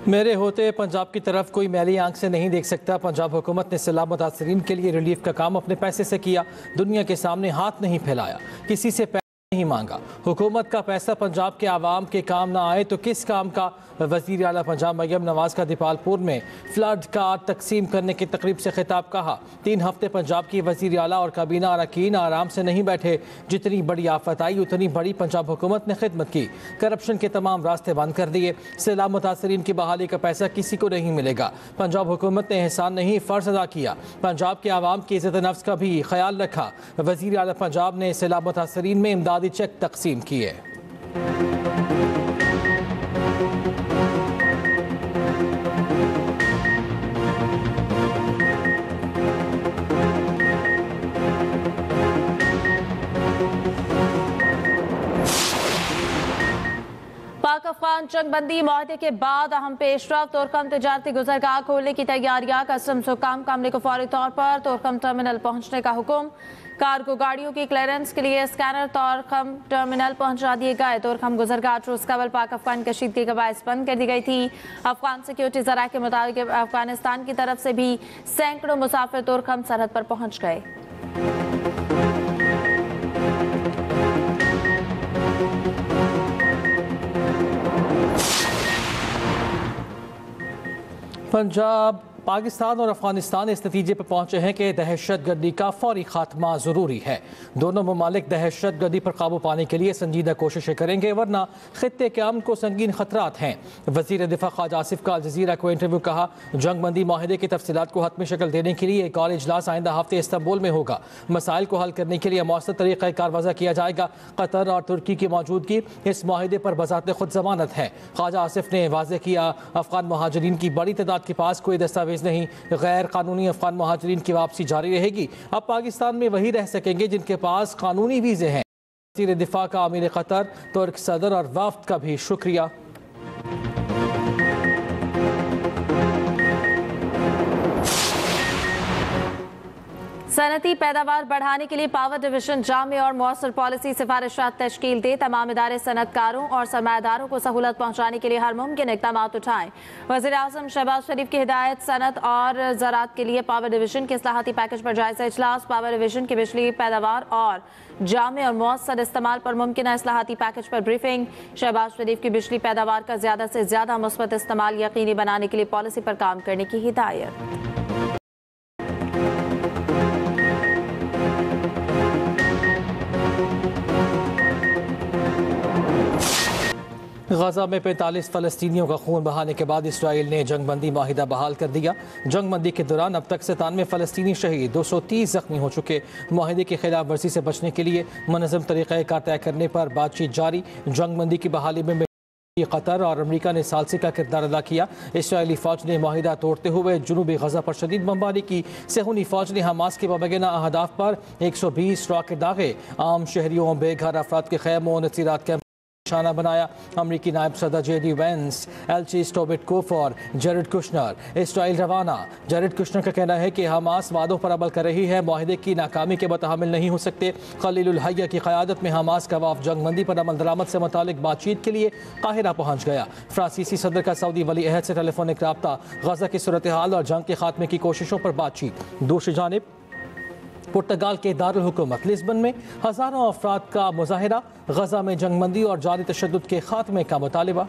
मेरे होते पंजाब की तरफ कोई मैली आंख से नहीं देख सकता। पंजाब हुकूमत ने सैलाब मुतासरीन के लिए रिलीफ का काम अपने पैसे से किया, दुनिया के सामने हाथ नहीं फैलाया, किसी से पैसा नहीं मांगा। हुकूमत का पैसा पंजाब के आवाम के काम ना आए तो किस काम का। वज़ीर आला पंजाब मरियम नवाज का दीपालपुर में फ्लड कार्ड तकसीम करने की तकरीब से खिताब। कहा 3 हफ्ते पंजाब की वज़ीर आला और काबीना अरकान आराम से नहीं बैठे। जितनी बड़ी आफत आई उतनी बड़ी पंजाब हुकूमत ने खिदमत की। करप्शन के तमाम रास्ते बंद कर दिए। सैलाब मुतासरीन की बहाली का पैसा किसी को नहीं मिलेगा। पंजाब हुकूमत ने एहसान नहीं फ़र्ज अदा किया। पंजाब के आवाम की इज़्ज़त नफ्स का भी ख्याल रखा। वज़ीर आला पंजाब ने सैलाब मुतासरीन में इमदादी चेक तकसीम किए। पाक अफगान जंगबंदी माहदे के बाद अहम पेशरफ्त और कम तजारती गुजरगाह खोलने की तैयारियां। कस्टम्स हुकाम का अमले को फौरी तौर पर तोरखम टर्मिनल पहुंचने का हुक्म। कार्गो गाड़ियों की क्लियरेंस के लिए स्कैनर तोरखम टर्मिनल पहुंचा दिए गए। तोरखम गुजरगाह रोज कबल पाक अफगान कशीदगी का बायस बंद कर दी गई थी। अफगान सिक्योरिटी जराये के मुताबिक अफगानिस्तान की तरफ से भी सैकड़ों मुसाफिर तोरखम सरहद पर पहुंच गए। पंजाब, पाकिस्तान और अफगानिस्तान इस नतीजे पर पहुंचे हैं कि दहशतगर्दी का फौरी खात्मा ज़रूरी है। दोनों ममालिक दहशतगर्दी पर काबू पाने के लिए संजीदा कोशिशें करेंगे, वरना खित्ते के अमन को संगीन खतरात हैं। वज़ीर दिफा ख्वाजा आसिफ का अल जज़ीरा को इंटरव्यू। कहा जंगबंदी माहिदे की तफसीलात को हतमी शक्ल देने के लिए एक और इजलास आइंदा हफ्ते इस्तांबुल में होगा। मसाइल को हल करने के लिए मौसर तरीक़ा कार वज़ा किया जाएगा। कतर और तुर्की की मौजूदगी इस माहिदे पर बज़ाते खुद ज़मानत है। ख्वाजा आसिफ ने वाज़ेह किया अफगान महाजरीन की बड़ी तादाद के पास कोई दस्तावेज नहीं। गैर कानूनी अफगान महाजरीन की वापसी जारी रहेगी। अब पाकिस्तान में वही रह सकेंगे जिनके पास कानूनी वीज़े हैं। वज़ीर दिफा का अमीर कतर, तुर्क सदर और वफ्द का भी शुक्रिया। सनती पैदावार बढ़ाने के लिए पावर डिवीजन जामे और मौसर पॉलिसी सिफारिशात तश्कील दे। तमाम इदारे सनतकारों और सरमायादारों को सहूलत पहुँचाने के लिए हर मुमकिन इक़दाम उठाएं। वज़ीर आज़म शहबाज शरीफ की हिदायत। सनत और ज़राअत के लिए पावर डिवीजन के इस्लाहाती पैकेज पर जायज़ा इजलास। पावर डिवीजन की बिजली पैदावार और जामे और मौसर इस्तेमाल पर मुमकिन इस्लाहाती पैकेज पर ब्रीफिंग। शहबाज शरीफ की बिजली पैदावार का ज़्यादा से ज़्यादा मुस्बत इस्तेमाल यकीनी बनाने के लिए पॉलिसी पर काम करने की हिदायत। गजा में 45 फ़लस्तीनियों का खून बहाने के बाद इसराइल ने जंगबंदी माहिदा बहाल कर दिया। जंगबंदी के दौरान अब तक 97 फ़लस्तीनी शहीद, 230 जख्मी हो चुके। माहिदे की खिलाफ वर्जी से बचने के लिए मनज़म तरीक़ाकार तय करने पर बातचीत जारी। जंगबंदी की बहाली में कतर और अमरीका ने सालसी का किरदार अदा किया। इसराइली फ़ौज ने माहिदा तोड़ते हुए जनूबी गजा पर शदीद बमबारी की। सेहूनी फ़ौज ने हमास के बमगना अहदाफ पर 120 रॉकेट दागे। आम शहरियों, बेघर अफराद के खैमों, नसीरात के निशाना बनाया। अमरीकी नायब सदर JD वेंस, एल्ची स्टोबिटकोफ और जेरेड कुशनर इसराइल रवाना। जेरेड कुशनर का कहना है कि हमास वादों पर अमल कर रही है, माहिदे की नाकामी के मुतहम्मिल नहीं हो सकते। खलीलुल हैया की क़यादत में हमास का वाफ़ जंगबंदी पर अमल दरामद से मुतालिक बातचीत के लिए काहिरा पहुँच गया। फ्रांसीसी सदर का सऊदी वली अहद से टेलीफोनिक रब्ता। गजा की सूरत हाल और जंग के खात्मे की कोशिशों पर बातचीत। दूसरी जानिब पुर्तगाल के दारुल हुकूमत लिस्बन में हज़ारों अफराद का मुजाहिरा। गजा में जंगबंदी और जारी तशद्दुद के खात्मे का मुतालिबा।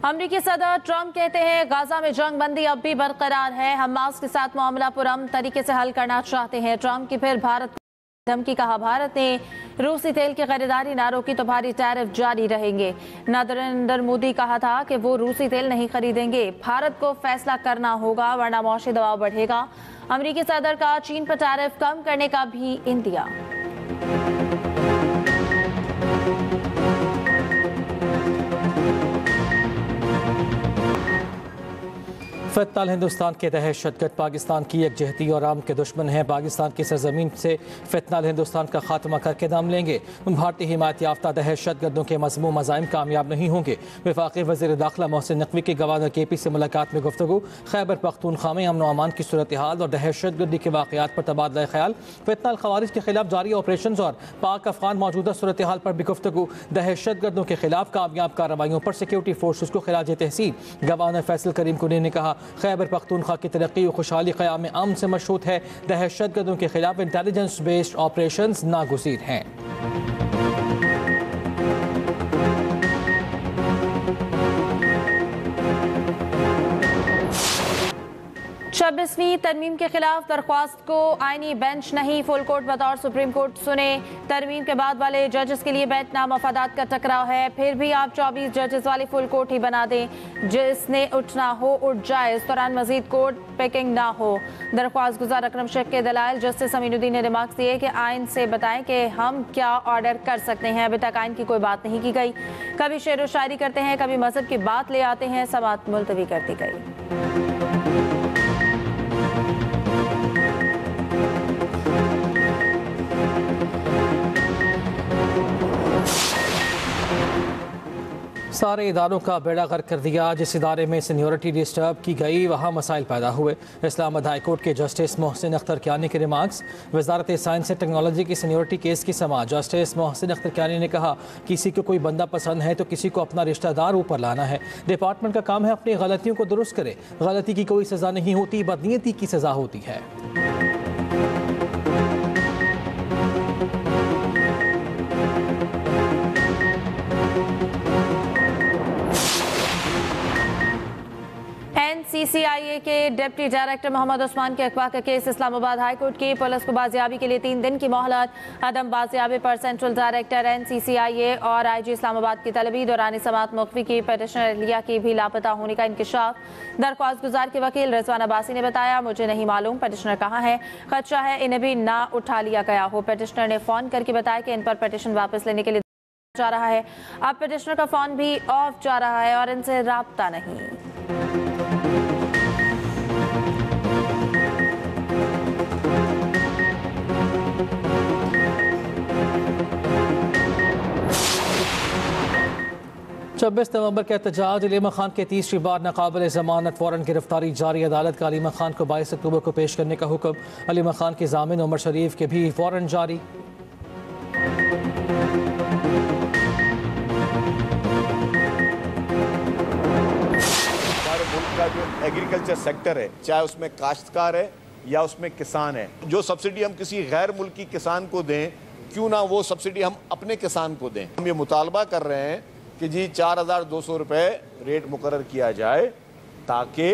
अमरीकी सदर ट्रंप कहते हैं गाजा में जंगबंदी अब भी बरकरार है। हमास के साथ मामला पुरअमन तरीके से हल करना चाहते हैं। ट्रंप की फिर भारत धमकी। कहा भारत ने रूसी तेल की खरीदारी ना रोकी तो भारी टैरिफ जारी रहेंगे। नरेंद्र मोदी कहा था कि वो रूसी तेल नहीं खरीदेंगे, भारत को फैसला करना होगा वरना मौशी दबाव बढ़ेगा। अमेरिकी सदर का चीन पर टैरिफ कम करने का भी इंदिया। फ़ितनाल हिंदुस्तान के दहशतगर्द पाकिस्तान की यकजहती और आम के दुश्मन हैं। पाकिस्तान की सरजमीन से फ़ितनाल हिंदुस्तान का खात्मा करके दाम लेंगे। भारतीय हिमायत याफ्ता दहशतगर्दों के मज़मूम मज़ाइम कामयाब नहीं होंगे। वफाकी वज़ीर दाखिला मोहसिन नकवी की गवर्नर KP से मुलाकात में गुफ्तगू। खैबर पख्तूनख्वा में अमन व अमान की सूरत हाल और दहशतगर्दी के वाक़यात पर तबादला ख्याल। फ़ितनाल खवारिज के खिलाफ जारी ऑपरेशन और पाक अफगान मौजूदा सूरत हाल पर भी गुफ्तगू। दहशतगर्दों के खिलाफ कामयाब कार्रवाइयों पर सिक्योरिटी फोर्सेज को खिराज तहसीन। गवर्नर फैसल करीम कुनी ने कहा, खैबर पख्तूनख्वा की तरक्की और खुशहाली क़याम अमन से मशरूत है। दहशतगर्दों के खिलाफ इंटेलिजेंस बेस्ड ऑपरेशंस नागुज़ीर हैं। 26वीं तरमीम के खिलाफ दरख्वास्त को आईनी बेंच नहीं, फुल कोर्ट बतौर सुप्रीम कोर्ट सुने। तरमीम के बाद वाले जजेस के लिए बेंच मफादात का टकराव है, फिर भी आप 24 जजेस वाली फुल कोर्ट ही बना दें। जिसने उठना हो उठ जाए, इस दौरान मजीद कोर्ट पिकिंग ना हो। दरख्वास्त गुजार अकरम शेख के दलाइल जस्टिस अमीनुद्दीन ने रिमार्क्स दिए कि आइन से बताएं कि हम क्या ऑर्डर कर सकते हैं। अभी तक आइन की कोई बात नहीं की गई। कभी शेर व शायरी करते हैं, कभी मजहब की बात ले आते हैं, समाअत मुलतवी कर दी गई। सारे इदारों का बेड़ा गर्क कर दिया। जिस इदारे में सीनियरिटी डिस्टर्ब की गई वहाँ मसाइल पैदा हुए। इस्लामाबाद हाई कोर्ट के जस्टिस मोहसिन अख्तर कियानी के remarks. Wazarat science and technology की सीनियरिटी केस की समाअत। जस्टिस मोहसिन अख्तर कियानी ने कहा, किसी को कोई बंदा पसंद है तो किसी को अपना रिश्तेदार ऊपर लाना है। डिपार्टमेंट का काम है अपनी गलतियों को दुरुस्त करे। गलती की कोई सज़ा नहीं होती, बदनीयती की सज़ा होती है। NCCIA के डिप्टी डायरेक्टर मोहम्मद उस्मान के अगवा का केस। इस्लामाबाद हाई कोर्ट की पुलिस को बाजियाबी के लिए 3 दिन की मोहलत। अदम बाजियाबी पर सेंट्रल डायरेक्टर NCCIA और IG इस्लामाबाद की तलबी। दौरान समाअत मुख्फी की पेटिशनर लिया की भी लापता होने का इंकशाफ। दरख्वास्त गुजार के वकील रिजवान अब्बासी ने बताया, मुझे नहीं मालूम पेटिशनर कहाँ है, खदशा है इन्हें भी ना उठा लिया गया हो। पेटिशनर ने फ़ोन करके बताया कि इन पर पेटिशन वापस लेने के लिए जा रहा है। अब पेटिशनर का फ़ोन भी ऑफ जा रहा है और इनसे राब्ता नहीं। छब्बीस नवंबर के एहतजाज। अलीमा खान के तीसरी बार नाकाबिल जमानत वारंट गिरफ्तारी जारी। अदालत का अलीमा खान को 22 अक्टूबर को पेश करने का हुक्म। अलीमा खान के जामिन उमर शरीफ के भी वारंट जारी। हमारे मुल्क का जो एग्रीकल्चर सेक्टर है, चाहे उसमें काश्तकार है या उसमें किसान है, जो सब्सिडी हम किसी गैर मुल्की किसान को दें, क्यों ना वो सब्सिडी हम अपने किसान को दें। हम ये मुतालबा कर रहे हैं कि जी 4200 रुपये रेट मुकर्रर किया जाए, ताकि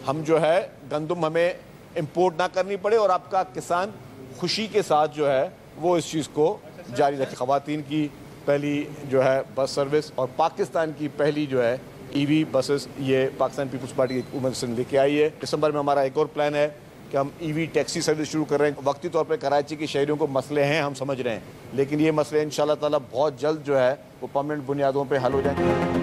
हम जो है गंदम हमें इंपोर्ट ना करनी पड़े और आपका किसान खुशी के साथ जो है वो इस चीज़ को जारी रखे। ख़वातीन की पहली जो है बस सर्विस और पाकिस्तान की पहली जो है EV बसेस, ये पाकिस्तान पीपल्स पार्टी की हुकूमत से लेके आई है। दिसंबर में हमारा एक और प्लान है कि हम EV टैक्सी सर्विस शुरू कर रहे हैं। वक्ती तौर पे कराची के शहरियों को मसले हैं, हम समझ रहे हैं, लेकिन ये मसले इंशाल्लाह ताला बहुत जल्द जो है वो परमानेंट बुनियादों पे हल हो जाएंगे।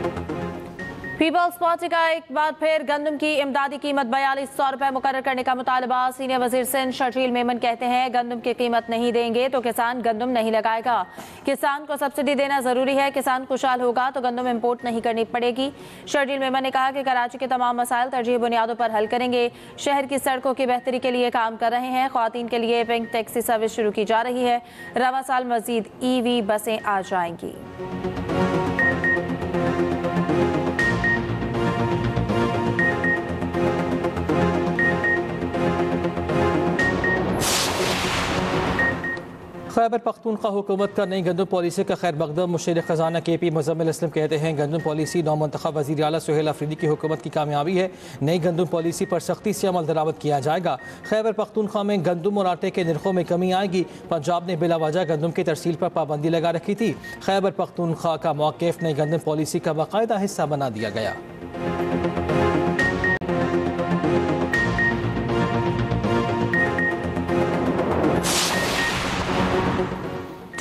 पीपल्स पार्टी का एक बार फिर गंदम की इमदादी कीमत 4200 रुपये मुकर्रर करने का मुतालबा। सीनियर वजीर सिंध शर्जील मेमन कहते हैं, गंदम की कीमत नहीं देंगे तो किसान गंदम नहीं लगाएगा। किसान को सब्सिडी देना जरूरी है, किसान खुशहाल होगा तो गंदम इंपोर्ट नहीं करनी पड़ेगी। शर्जील मेमन ने कहा कि कराची के तमाम मसाइल तरजीही बुनियादों पर हल करेंगे। शहर की सड़कों की बेहतरी के लिए काम कर रहे हैं। ख्वातीन के लिए पिंक टैक्सी सर्विस शुरू की जा रही है। रवा साल मजीद EV बसें आ जाएंगी। खैबर पख्तूनख्वा हुकूमत का नई गंदम पॉलिसी का खैर मकदम। मुशीर खजाना KP मुज़म्मिल असलम कहते हैं, गंदम पॉलिसी नौमंतखब वज़ीर आला सुहेल अफरीदी की हुकूमत की कामयाबी है। नई गंदम पॉलिसी पर सख्ती से अमल दरामद किया जाएगा। खैबर पख्तूनख्वा में गंदम और आटे के नरखों में कमी आएगी। पंजाब ने बिलावजह गंदम की तरसील पर पाबंदी लगा रखी थी। खैबर पख्तूनख्वा का मौक़िफ़ नई गंदम पॉलिसी का बाकायदा हिस्सा बना दिया गया।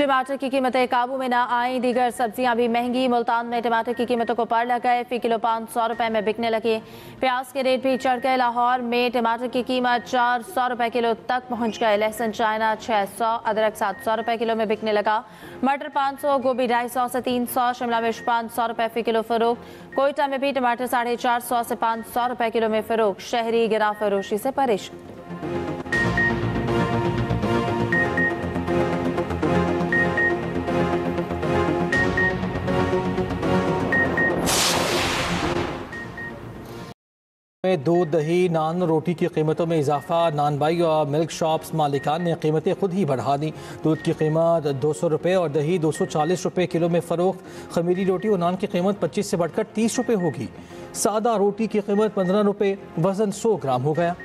टमाटर की कीमतें काबू में न आई, दीगर सब्जियां भी महंगी। मुल्तान में टमाटर की कीमतों को पार लग गए, फी किलो 500 रुपए में बिकने लगे। प्याज के रेट भी चढ़ गए, लाहौर में टमाटर की कीमत 400 रुपए किलो तक पहुंच गए। लहसुन चाइना 600, अदरक 700 रुपए किलो में बिकने लगा। मटर 500, गोभी 250 से 300, शिमला मिर्च 500 रुपए फी किलो फरोख्त। कोयटा में भी टमाटर 450 से 500 रुपए किलो में फरोख्त। शहरी गिरा फरोशी से परेशान। दूध, दही, नान, रोटी की कीमतों में इजाफा। नानबाई और मिल्क शॉप्स मालिकान ने कीमतें खुद ही बढ़ा दी। दूध की कीमत 200 रुपये और दही 240 रुपये किलो में फ़रोख्त। खमीरी रोटी और नान की कीमत 25 से बढ़कर 30 रुपये होगी। सादा रोटी की कीमत 15 रुपये, वज़न 100 ग्राम हो गया।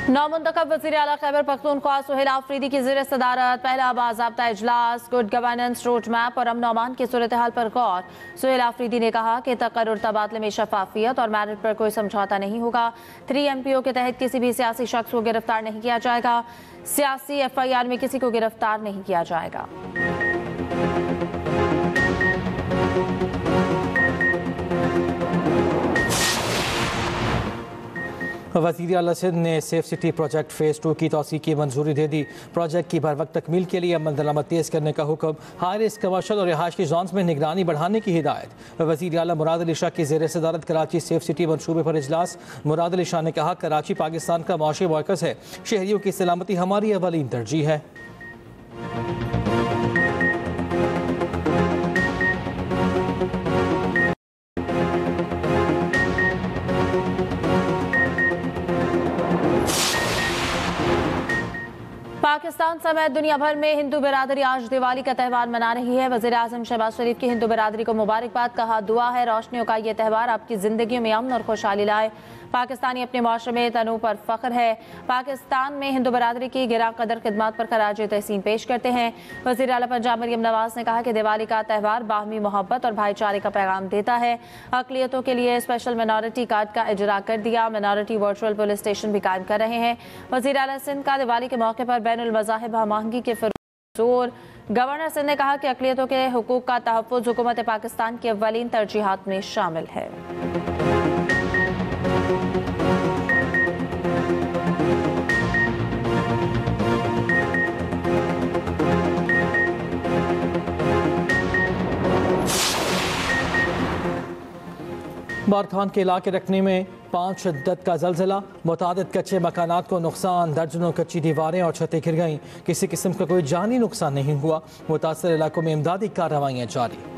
नौमुंतखब वज़ीर आला खैबर पख्तूनख्वा सुहेल आफरीदी की ज़ेर सदारत पहला बाज़ाब्ता इजलास, गुड गवर्नेंस रोड मैप और अमन अमान की सूरत हाल पर गौर। सुहेल आफरीदी ने कहा कि तकर्रुर तबादले में शफाफियत और मेरिट पर कोई समझौता नहीं होगा। 3 MPO के तहत किसी भी सियासी शख्स को गिरफ्तार नहीं किया जाएगा। सियासी FIR में किसी को गिरफ्तार नहीं किया जाएगा। वज़ीर आला सिंध ने सेफ सिटी प्रोजेक्ट फ़ेज़ 2 की तौसीक़ की मंजूरी दे दी। प्रोजेक्ट की बरवक्त तकमील के लिए अमल दरामद तेज़ करने का हुक्म। हाई रिस्क कमर्शल और रिहायशी जोन्स में निगरानी बढ़ाने की हिदायत। वज़ीर आला मुराद अली शाह की ज़ेर सदारत कराची सेफ सिटी मनसूबे पर इजलास। मुराद अली शाह ने कहा, कराची पाकिस्तान का माशी मरकज़ है, शहरियों की सलामती हमारी अवलीन तरजीह है। पाकिस्तान समेत दुनिया भर में हिंदू बिरादरी आज दिवाली का त्यौहार मना रही है। वज़ीर आज़म शहबाज शरीफ की हिंदू बिरादरी को मुबारकबाद। कहा, दुआ है रोशनियों का ये त्यौहार आपकी ज़िंदगी में अमन और खुशहाली लाए। पाकिस्तानी अपने माशरे में तनू पर फ़ख्र है। पाकिस्तान में हिंदू बिरादरी की गिरा कदर खिदमत पर खराज तहसीन पेश करते हैं। वज़ीर आला पंजाब मरियम नवाज ने कहा कि दिवाली का त्यौहार बाहमी मोहब्बत और भाईचारे का पैगाम देता है। अक़लियतों के लिए स्पेशल मिनॉरिटी कार्ड का इजरा कर दिया। मिनॉरिटी वर्चुअल पुलिस स्टेशन भी कायम कर रहे हैं। वज़ीर आला सिंध का दिवाली के मौके पर बैनुल मज़ाहिब हमआहंगी के जोर। गवर्नर सिंध ने कहा कि अक़लियतों के हुकूक का तहफ़्फ़ुज़ हुकूमत पाकिस्तान की अव्वलीन तरजीहात में शामिल है। बारखान के इलाके रखने में 5 शिद्दत का ज़लज़ला। मुतादिद कच्चे मकानात को नुकसान, दर्जनों कच्ची दीवारें और छतें गिर गईं। किसी किस्म का कोई जानी नुकसान नहीं हुआ। मुतासर इलाकों में इमदादी कार्रवाइयाँ जारी।